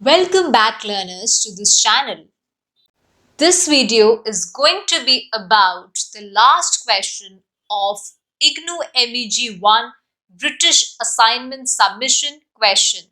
Welcome back learners to this channel. This video is going to be about the last question of IGNOU MEG 1 British Assignment Submission question.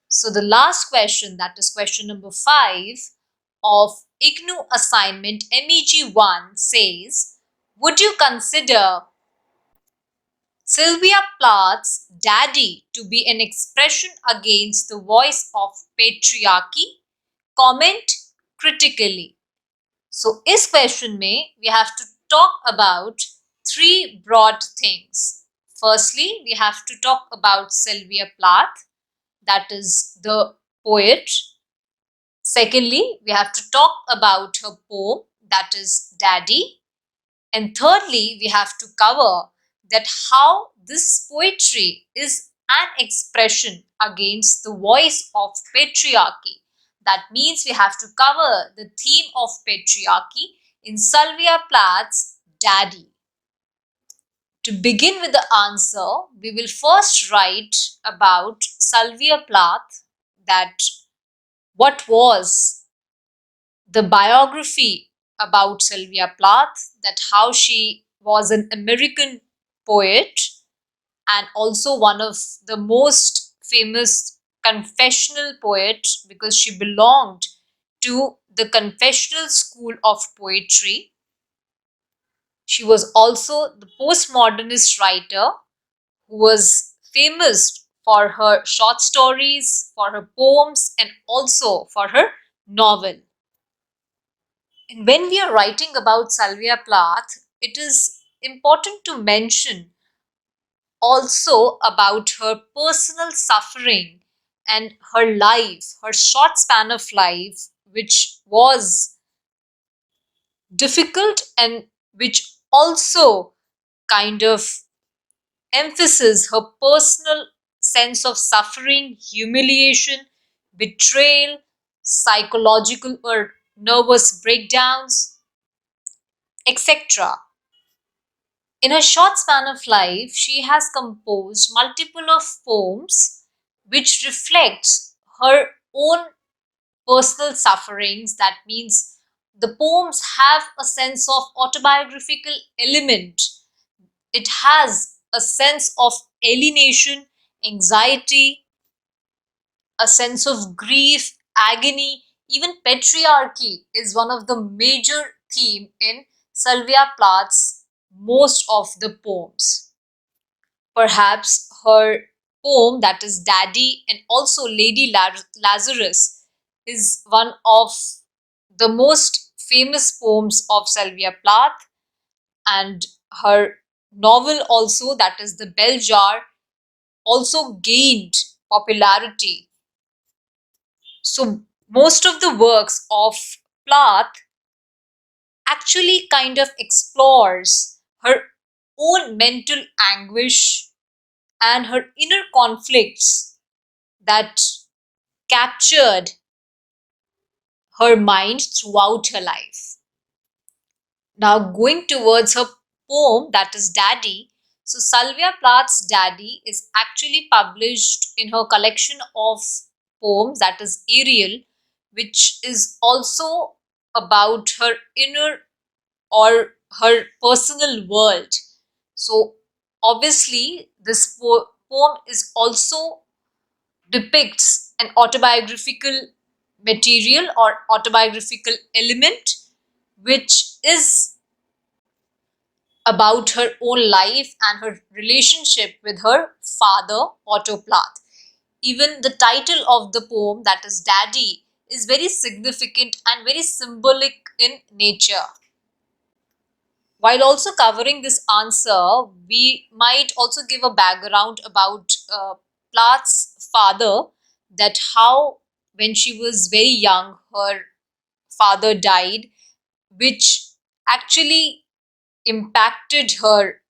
So the last question, that is question number 5 of IGNOU Assignment MEG 1 says, would you consider Sylvia Plath's daddy to be an expression against the voice of patriarchy? Comment critically. So इस question में we have to talk about three broad things. Firstly, we have to talk about Sylvia Plath, that is the poet. Secondly, we have to talk about her poem, that is Daddy. And thirdly, we have to cover that how this poetry is an expression against the voice of patriarchy. That means we have to cover the theme of patriarchy in Sylvia Plath's Daddy. To begin with the answer, we will first write about Sylvia Plath, that what was the biography about Sylvia Plath, that how she was an American poet and also one of the most famous confessional poets because she belonged to the confessional school of poetry. She was also the postmodernist writer who was famous for her short stories, for her poems, and also for her novel. And when we are writing about Sylvia Plath, it is important to mention also about her personal suffering and her life, her short span of life, which was difficult and which also kind of emphasizes her personal sense of suffering, humiliation, betrayal, psychological or nervous breakdowns, etc. In her short span of life, she has composed multiple of poems which reflect her own personal sufferings. That means the poems have a sense of autobiographical element. It has a sense of alienation, anxiety, a sense of grief, agony, even patriarchy is one of the major theme in Sylvia Plath's most of the poems. Perhaps her poem, that is Daddy, and also Lady Lazarus, is one of the most famous poems of Sylvia Plath, and her novel also, that is The Bell Jar, also gained popularity. So most of the works of Plath actually kind of explores her own mental anguish and her inner conflicts that captured her mind throughout her life. Now going towards her poem, that is Daddy. So Sylvia Plath's Daddy is actually published in her collection of poems, that is Ariel, which is also about her inner or her personal world. So obviously this poem is also depicts an autobiographical material or autobiographical element which is about her own life and her relationship with her father, Otto Plath. Even the title of the poem, that is Daddy, is very significant and very symbolic in nature. While also covering this answer, we might also give a background about Plath's father, that how when she was very young, her father died, which actually impacted her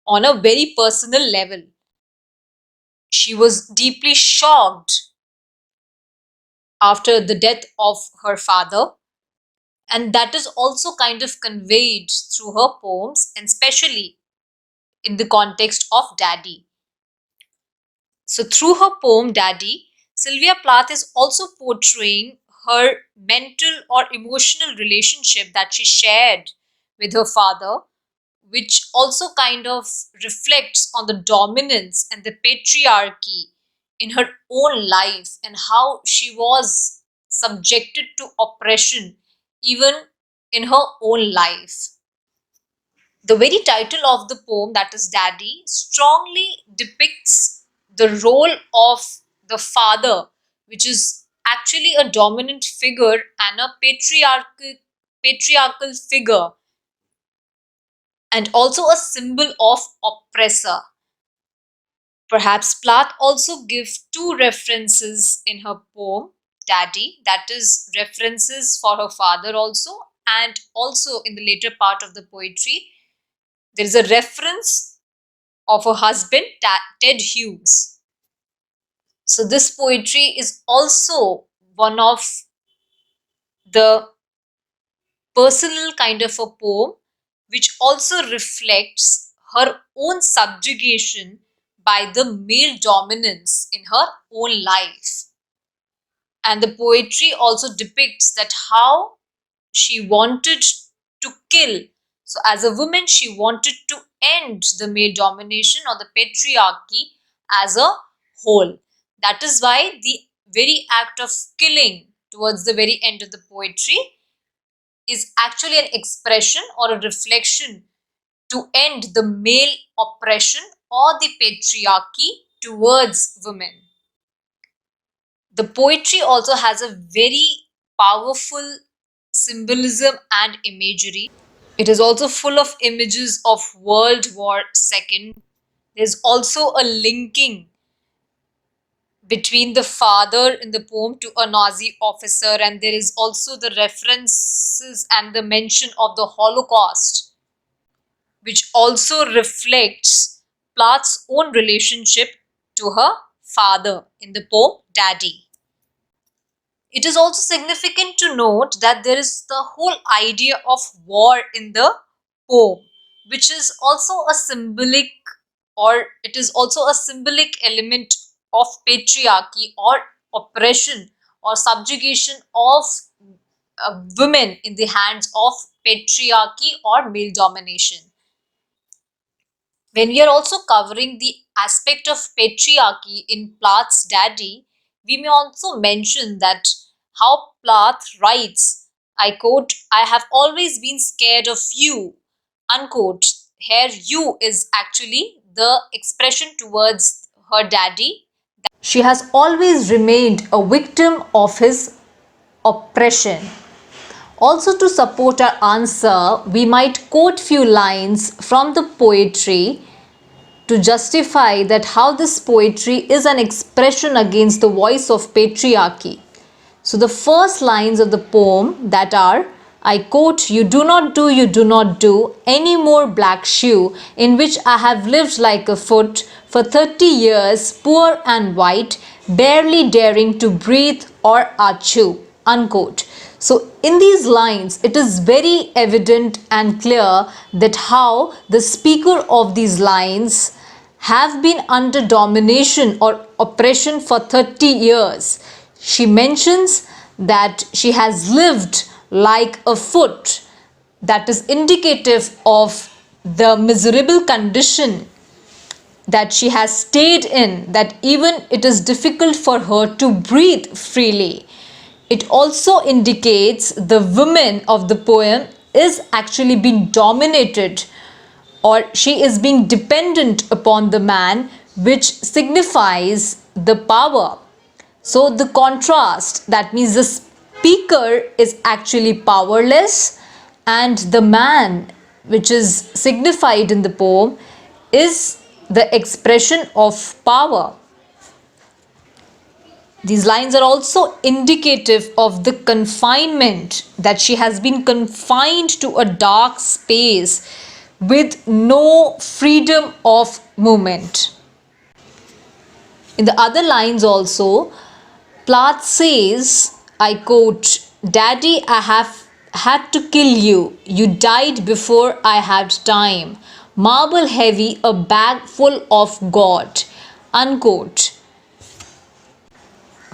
on a very personal level. She was deeply shocked after the death of her father, and that is also kind of conveyed through her poems, and especially in the context of Daddy. So through her poem Daddy, Sylvia Plath is also portraying her mental or emotional relationship that she shared with her father, which also kind of reflects on the dominance and the patriarchy in her own life and how she was subjected to oppression even in her own life. The very title of the poem, that is Daddy, strongly depicts the role of the father, which is actually a dominant figure and a patriarchal figure, and also a symbol of oppressor. Perhaps Plath also gives two references in her poem, Daddy, that is, references for her father also, and also in the later part of the poetry, there is a reference of her husband, Ted Hughes. So, this poetry is also one of the personal kind of a poem, which also reflects her own subjugation by the male dominance in her own life. And the poetry also depicts that how she wanted to kill. So, as a woman, she wanted to end the male domination or the patriarchy as a whole. That is why the very act of killing towards the very end of the poetry is actually an expression or a reflection to end the male oppression or the patriarchy towards women. The poetry also has a very powerful symbolism and imagery. It is also full of images of World War II. There's also a linking between the father in the poem to a Nazi officer, and there is also the references and the mention of the Holocaust, which also reflects Plath's own relationship to her father in the poem Daddy. It is also significant to note that there is the whole idea of war in the poem, which is also a symbolic, or it is also a symbolic element of patriarchy or oppression or subjugation of women in the hands of patriarchy or male domination. When we are also covering the aspect of patriarchy in Plath's Daddy, we may also mention that how Plath writes, I quote, I have always been scared of you, unquote. Here, you is actually the expression towards her daddy. She has always remained a victim of his oppression. Also, to support our answer, we might quote few lines from the poetry to justify that how this poetry is an expression against the voice of patriarchy. So the first lines of the poem that are, I quote, you do not do any more black shoe in which I have lived like a foot for 30 years, poor and white, barely daring to breathe or achoo, unquote. So in these lines, it is very evident and clear that how the speaker of these lines have been under domination or oppression for 30 years. She mentions that she has lived like a foot, that is indicative of the miserable condition that she has stayed in, that even it is difficult for her to breathe freely. It also indicates the woman of the poem is actually being dominated, or she is being dependent upon the man, which signifies the power. So the contrast, that means the speaker is actually powerless and the man, which is signified in the poem, is the expression of power. These lines are also indicative of the confinement, that she has been confined to a dark space with no freedom of movement. In the other lines also, Plath says, I quote, Daddy, I have had to kill you. You died before I had time. Marble heavy, a bag full of God. Unquote.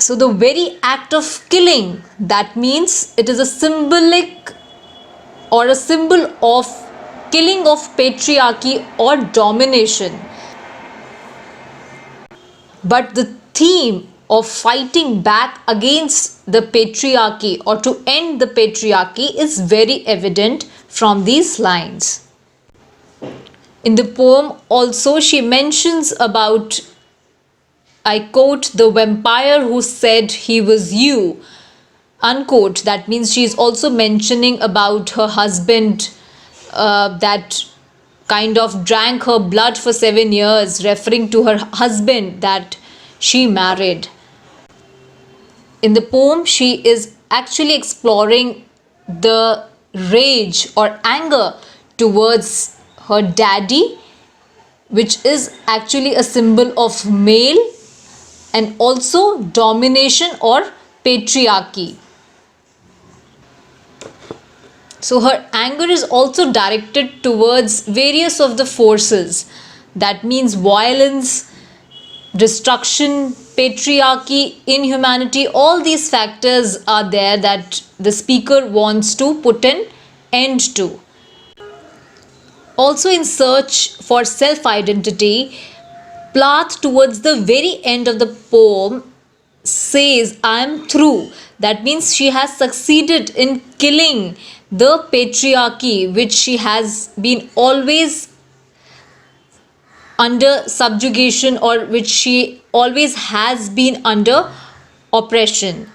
So the very act of killing, that means it is a symbolic or a symbol of killing of patriarchy or domination. But the theme of fighting back against the patriarchy or to end the patriarchy is very evident from these lines. In the poem also she mentions about, I quote, the vampire who said he was you, unquote. That means she is also mentioning about her husband that kind of drank her blood for 7 years, referring to her husband that she married. In the poem, she is actually exploring the rage or anger towards her daddy, which is actually a symbol of male and also domination or patriarchy. So her anger is also directed towards various of the forces. That means violence, destruction, patriarchy, inhumanity, all these factors are there that the speaker wants to put an end to. Also, in search for self-identity, Plath towards the very end of the poem says, I am through. That means she has succeeded in killing the patriarchy which she has been always under subjugation or which she always has been under oppression.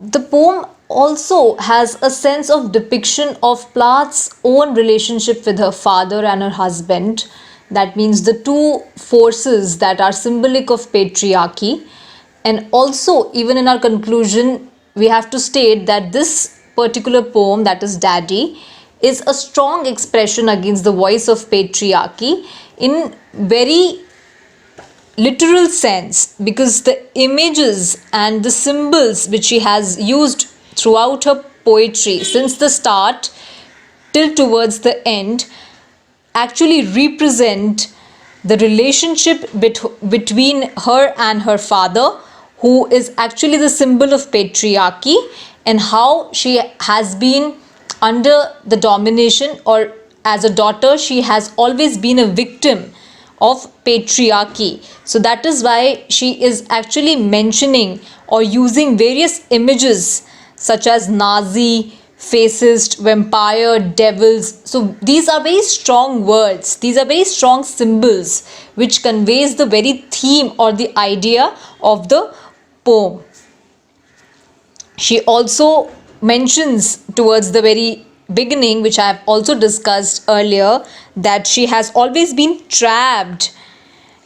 The poem also has a sense of depiction of Plath's own relationship with her father and her husband. That means the two forces that are symbolic of patriarchy. And also, even in our conclusion, we have to state that this particular poem, that is Daddy, is a strong expression against the voice of patriarchy in very literal sense, because the images and the symbols which she has used throughout her poetry since the start till towards the end actually represent the relationship between her and her father, who is actually the symbol of patriarchy, and how she has been under the domination, or as a daughter she has always been a victim of patriarchy. So that is why she is actually mentioning or using various images such as Nazi, fascist, vampire, devils. So these are very strong words, these are very strong symbols which conveys the very theme or the idea of the poem. She also mentions towards the very beginning, which I have also discussed earlier, that she has always been trapped,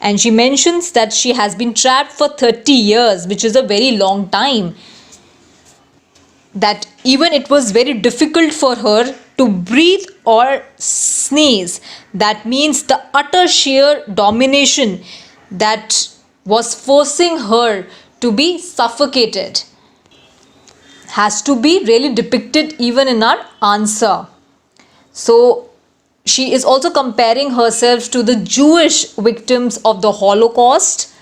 and she mentions that she has been trapped for 30 years, which is a very long time, that even it was very difficult for her to breathe or sneeze. That means the utter sheer domination that was forcing her to be suffocated has to be really depicted even in our answer. So she is also comparing herself to the Jewish victims of the Holocaust.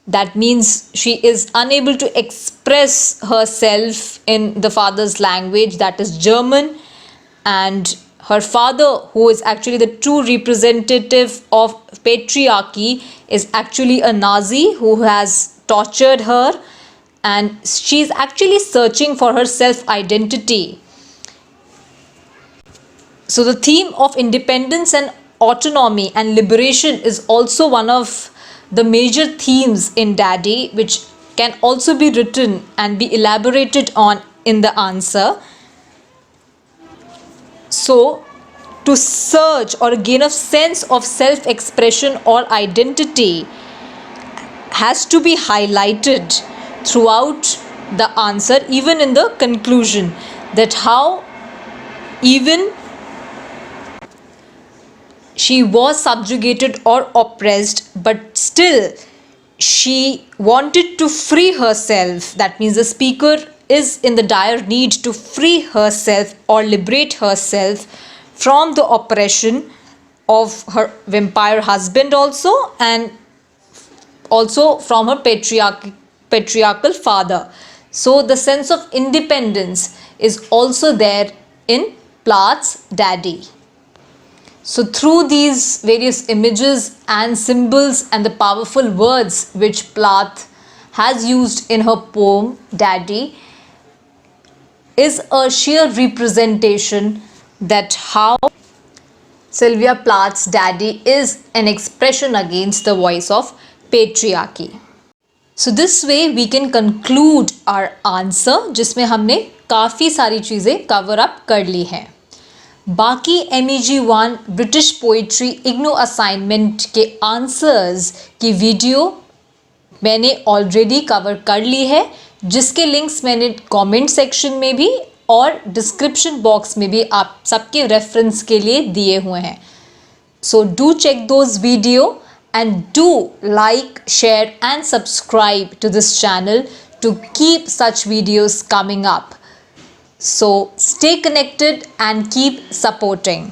That means she is unable to express herself in the father's language, that is German, and her father, who is actually the true representative of patriarchy, is actually a Nazi who has tortured her, and she is actually searching for her self-identity. So the theme of independence and autonomy and liberation is also one of the major themes in Daddy, which can also be written and be elaborated on in the answer. So to search or gain a sense of self-expression or identity has to be highlighted throughout the answer, even in the conclusion, that how even she was subjugated or oppressed, but still she wanted to free herself. That means the speaker is in the dire need to free herself or liberate herself from the oppression of her vampire husband also, and also from her patriarchal father. So the sense of independence is also there in Plath's daddy. So through these various images and symbols and the powerful words which Plath has used in her poem Daddy is a sheer representation that how Sylvia Plath's daddy is an expression against the voice of patriarchy. So this way we can conclude our answer जिसमें हमने काफ़ी सारी चीज़ें cover up कर ली हैं. बाकी MEG1 British poetry IGNOU assignment के answers की वीडियो मैंने ऑलरेडी कवर कर ली है, जिसके लिंक्स मैंने कमेंट सेक्शन में भी और डिस्क्रिप्शन बॉक्स में भी आप सबके रेफरेंस के लिए दिए हुए हैं. So do check those video and do like, share and subscribe to this channel to keep such videos coming up. So stay connected and keep supporting.